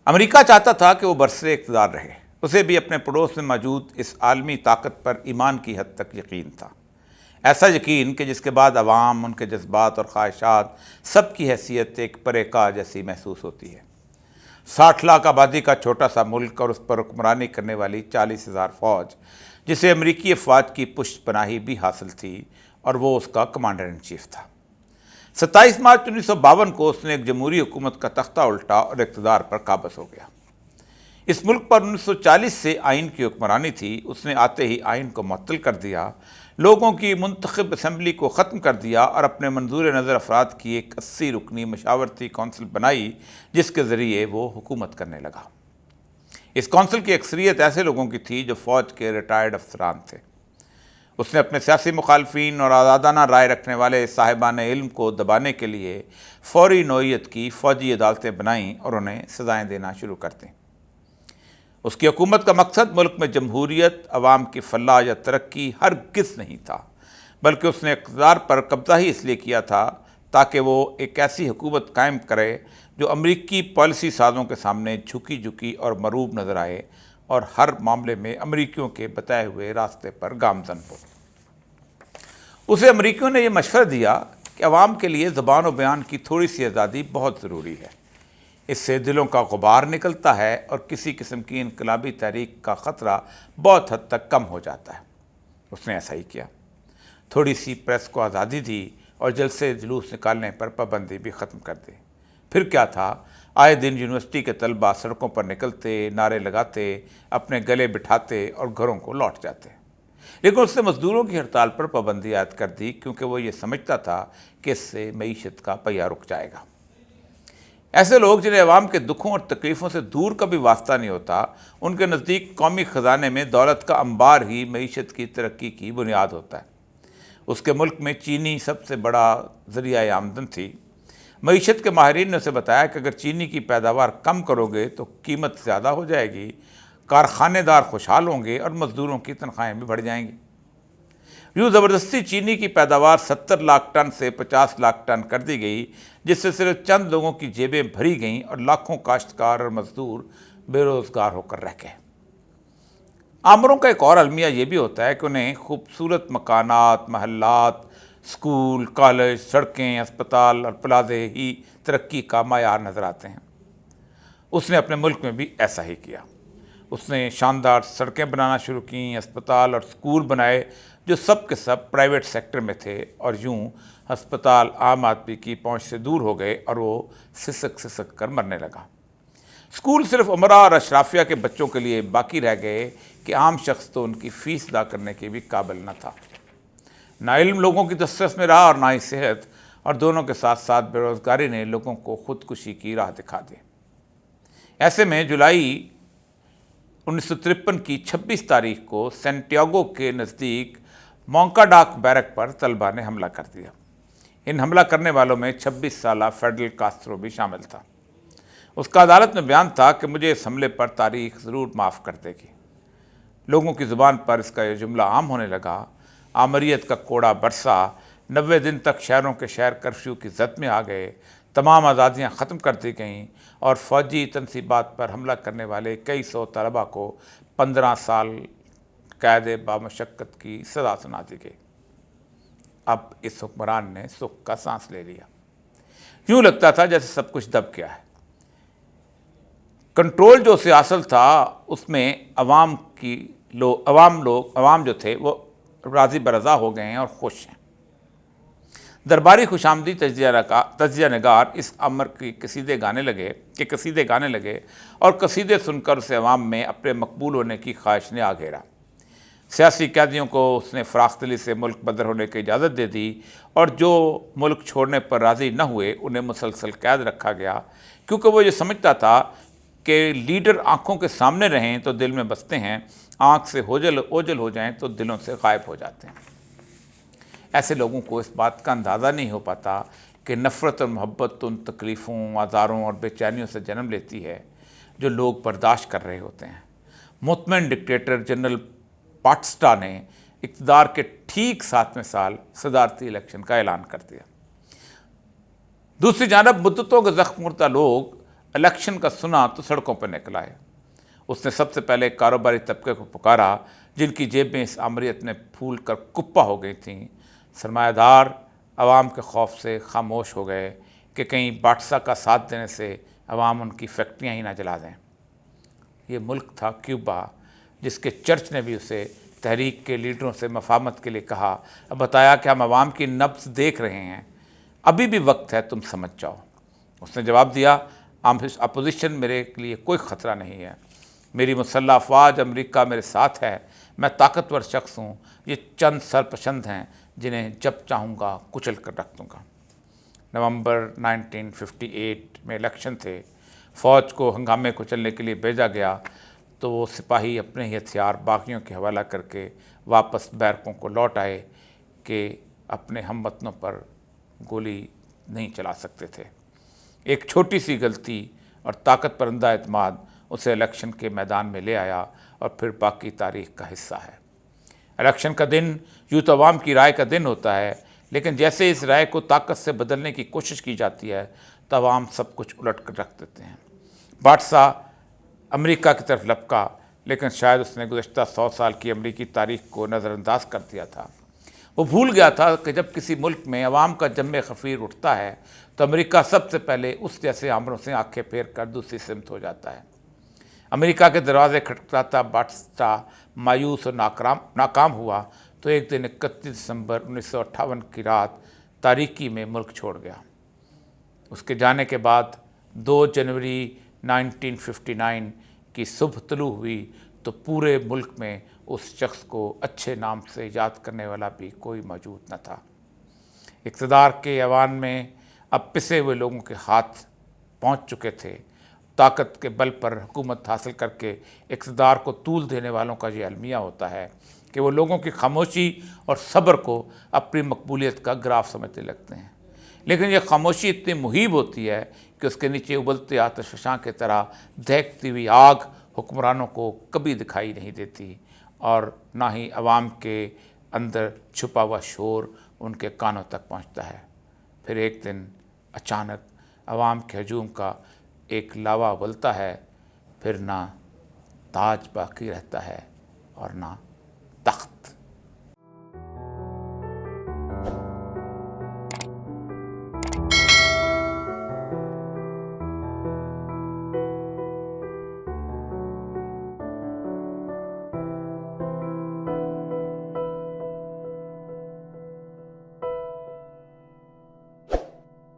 امریکہ چاہتا تھا کہ وہ برسر اقتدار رہے۔ اسے بھی اپنے پڑوس میں موجود اس عالمی طاقت پر ایمان کی حد تک یقین تھا، ایسا یقین کہ جس کے بعد عوام، ان کے جذبات اور خواہشات سب کی حیثیت ایک پرے کاہ جیسی محسوس ہوتی ہے۔ 60 لاکھ آبادی کا چھوٹا سا ملک اور اس پر حکمرانی کرنے والی 40,000 فوج، جسے امریکی افواج کی پشت پناہی بھی حاصل تھی، اور وہ اس کا کمانڈر ان چیف تھا۔ 27 مارچ 1952 کو اس نے ایک جمہوری حکومت کا تختہ الٹا اور اقتدار پر قابض ہو گیا۔ اس ملک پر 1940 سے آئین کی حکمرانی تھی۔ اس نے آتے ہی آئین کو معطل کر دیا، لوگوں کی منتخب اسمبلی کو ختم کر دیا اور اپنے منظور نظر افراد کی ایک 80 رکنی مشاورتی کونسل بنائی، جس کے ذریعے وہ حکومت کرنے لگا۔ اس کونسل کی اکثریت ایسے لوگوں کی تھی جو فوج کے ریٹائرڈ افسران تھے۔ اس نے اپنے سیاسی مخالفین اور آزادانہ رائے رکھنے والے صاحبان علم کو دبانے کے لیے فوری نوعیت کی فوجی عدالتیں بنائیں اور انہیں سزائیں دینا شروع کر دیں۔ اس کی حکومت کا مقصد ملک میں جمہوریت، عوام کی فلاح یا ترقی ہرگز نہیں تھا، بلکہ اس نے اقتدار پر قبضہ ہی اس لیے کیا تھا تاکہ وہ ایک ایسی حکومت قائم کرے جو امریکی پالیسی سازوں کے سامنے جھکی جھکی اور مروب نظر آئے اور ہر معاملے میں امریکیوں کے بتائے ہوئے راستے پر گامزن ہو۔ اسے امریکیوں نے یہ مشورہ دیا کہ عوام کے لیے زبان و بیان کی تھوڑی سی آزادی بہت ضروری ہے، اس سے دلوں کا غبار نکلتا ہے اور کسی قسم کی انقلابی تحریک کا خطرہ بہت حد تک کم ہو جاتا ہے۔ اس نے ایسا ہی کیا، تھوڑی سی پریس کو آزادی دی اور جلسے جلوس نکالنے پر پابندی بھی ختم کر دی۔ پھر کیا تھا، آئے دن یونیورسٹی کے طلباء سڑکوں پر نکلتے، نعرے لگاتے، اپنے گلے بٹھاتے اور گھروں کو لوٹ جاتے۔ لیکن اس نے مزدوروں کی ہڑتال پر پابندی عائد کر دی، کیونکہ وہ یہ سمجھتا تھا کہ اس سے معیشت کا پہیہ رک جائے گا۔ ایسے لوگ جنہیں عوام کے دکھوں اور تکلیفوں سے دور کا بھی واسطہ نہیں ہوتا، ان کے نزدیک قومی خزانے میں دولت کا انبار ہی معیشت کی ترقی کی بنیاد ہوتا ہے۔ اس کے ملک میں چینی سب سے بڑا ذریعہ آمدن تھی۔ معیشت کے ماہرین نے اسے بتایا کہ اگر چینی کی پیداوار کم کرو گے تو قیمت زیادہ ہو جائے گی، کارخانے دار خوشحال ہوں گے اور مزدوروں کی تنخواہیں بھی بڑھ جائیں گی۔ یوں زبردستی چینی کی پیداوار 70 لاکھ ٹن سے 50 لاکھ ٹن کر دی گئی، جس سے صرف چند لوگوں کی جیبیں بھری گئیں اور لاکھوں کاشتکار اور مزدور بے روزگار ہو کر رہ گئے۔ آمروں کا ایک اور المیہ یہ بھی ہوتا ہے کہ انہیں خوبصورت مکانات، محلات، اسکول، کالج، سڑکیں، اسپتال اور پلازے ہی ترقی کا معیار نظر آتے ہیں۔ اس نے اپنے ملک میں بھی ایسا ہی کیا۔ اس نے شاندار سڑکیں بنانا شروع کیں، اسپتال اور اسکول بنائے جو سب کے سب پرائیویٹ سیکٹر میں تھے، اور یوں ہسپتال عام آدمی کی پہنچ سے دور ہو گئے اور وہ سسک سسک کر مرنے لگا۔ اسکول صرف امراء اور اشرافیہ کے بچوں کے لیے باقی رہ گئے کہ عام شخص تو ان کی فیس ادا کرنے کے بھی قابل نہ تھا۔ نہ علم لوگوں کی دسترس میں رہا اور نہ ہی صحت، اور دونوں کے ساتھ ساتھ بے روزگاری نے لوگوں کو خودکشی کی راہ دکھا دی۔ ایسے میں جولائی 1953 کی 26 تاریخ کو سینٹیاگو کے نزدیک مونکاڈاک بیرک پر طلبہ نے حملہ کر دیا۔ ان حملہ کرنے والوں میں 26 سالہ فیڈل کاسترو بھی شامل تھا۔ اس کا عدالت میں بیان تھا کہ مجھے اس حملے پر تاریخ ضرور معاف کر دے گی۔ لوگوں کی زبان پر اس کا یہ جملہ عام ہونے لگا۔ آمریت کا کوڑا برسا، 90 دن تک شہروں کے شہر کرفیو کی زد میں آ گئے، تمام آزادیاں ختم کر دی گئیں اور فوجی تنصیبات پر حملہ کرنے والے کئی سو طلباء کو 15 سال قید بامشقت کی سزا سنا دی گئی۔ اب اس حکمران نے سکھ کا سانس لے لیا۔ یوں لگتا تھا جیسے سب کچھ دب گیا ہے۔ کنٹرول جو اسے حاصل تھا، اس میں عوام جو تھے وہ راضی برضا ہو گئے ہیں اور خوش ہیں۔ درباری خوش آمدی تجزیہ نگار اس امر کی قصیدے گانے لگے اور قصیدے سن کر اسے عوام میں اپنے مقبول ہونے کی خواہش نے آ گھیرا۔ سیاسی قیدیوں کو اس نے فراخ دلی سے ملک بدر ہونے کی اجازت دے دی، اور جو ملک چھوڑنے پر راضی نہ ہوئے انہیں مسلسل قید رکھا گیا، کیونکہ وہ یہ سمجھتا تھا کہ لیڈر آنکھوں کے سامنے رہیں تو دل میں بستے ہیں، آنکھ سے اوجل ہو جائیں تو دلوں سے غائب ہو جاتے ہیں۔ ایسے لوگوں کو اس بات کا اندازہ نہیں ہو پاتا کہ نفرت اور محبت ان تکلیفوں، آزاروں اور بے چینیوں سے جنم لیتی ہے جو لوگ برداشت کر رہے ہوتے ہیں۔ مطمئن ڈکٹیٹر جنرل پاٹسٹا نے اقتدار کے ٹھیک 7ویں سال صدارتی الیکشن کا اعلان کر دیا۔ دوسری جانب مدتوں کے زخم خوردہ لوگ الیکشن کا سنا تو سڑکوں پر نکل آئے۔ اس نے سب سے پہلے کاروباری طبقے کو پکارا جن کی جیبیں اس آمریت نے پھول کر کپا ہو گئی تھیں۔ سرمایہ دار عوام کے خوف سے خاموش ہو گئے کہ کہیں باٹسا کا ساتھ دینے سے عوام ان کی فیکٹریاں ہی نہ جلا دیں۔ یہ ملک تھا کیوبا، جس کے چرچ نے بھی اسے تحریک کے لیڈروں سے مفاہمت کے لیے کہا، بتایا کہ ہم عوام کی نبض دیکھ رہے ہیں، ابھی بھی وقت ہے، تم سمجھ جاؤ۔ اس نے جواب دیا، اپوزیشن میرے لیے کوئی خطرہ نہیں ہے، میری مسلح افواج امریکہ میرے ساتھ ہے، میں طاقتور شخص ہوں، یہ چند سرپسند ہیں جنہیں جب چاہوں گا کچل کر رکھ دوں گا۔ نومبر 1958 میں الیکشن تھے، فوج کو ہنگامے کو چلنے کے لیے بھیجا گیا تو وہ سپاہی اپنے ہی ہتھیار باغیوں کے حوالہ کر کے واپس بیرکوں کو لوٹ آئے کہ اپنے ہم وطنوں پر گولی نہیں چلا سکتے تھے۔ ایک چھوٹی سی غلطی اور طاقت پر اندھا اعتماد اسے الیکشن کے میدان میں لے آیا اور پھر باقی تاریخ کا حصہ ہے۔ الیکشن کا دن یوں تو عوام کی رائے کا دن ہوتا ہے، لیکن جیسے اس رائے کو طاقت سے بدلنے کی کوشش کی جاتی ہے تو عوام سب کچھ الٹ کر رکھ دیتے ہیں۔ باٹسا امریکہ کی طرف لپکا، لیکن شاید اس نے گزشتہ 100 سال کی امریکی تاریخ کو نظر انداز کر دیا تھا۔ وہ بھول گیا تھا کہ جب کسی ملک میں عوام کا جم خفیر اٹھتا ہے تو امریکہ سب سے پہلے اس جیسے آمروں سے آنکھیں پھیر کر دوسری سمت ہو جاتا ہے۔ امریکہ کے دروازے کھٹکھٹاتا باٹسا مایوس اور ناکام ہوا تو ایک دن 31 دسمبر 1958 کی رات تاریکی میں ملک چھوڑ گیا۔ اس کے جانے کے بعد 2 جنوری 1959 کی صبح طلوع ہوئی تو پورے ملک میں اس شخص کو اچھے نام سے یاد کرنے والا بھی کوئی موجود نہ تھا۔ اقتدار کے ایوان میں اب پسے ہوئے لوگوں کے ہاتھ پہنچ چکے تھے۔ طاقت کے بل پر حکومت حاصل کر کے اقتدار کو طول دینے والوں کا یہ المیہ ہوتا ہے کہ وہ لوگوں کی خاموشی اور صبر کو اپنی مقبولیت کا گراف سمجھنے لگتے ہیں، لیکن یہ خاموشی اتنی مہیب ہوتی ہے کہ اس کے نیچے ابلتے آتش فشاں کی طرح دہکتی ہوئی آگ حکمرانوں کو کبھی دکھائی نہیں دیتی، اور نہ ہی عوام کے اندر چھپا ہوا شور ان کے کانوں تک پہنچتا ہے۔ پھر ایک دن اچانک عوام کے ہجوم کا ایک لاوا ابلتا ہے، پھر نہ تاج باقی رہتا ہے اور نہ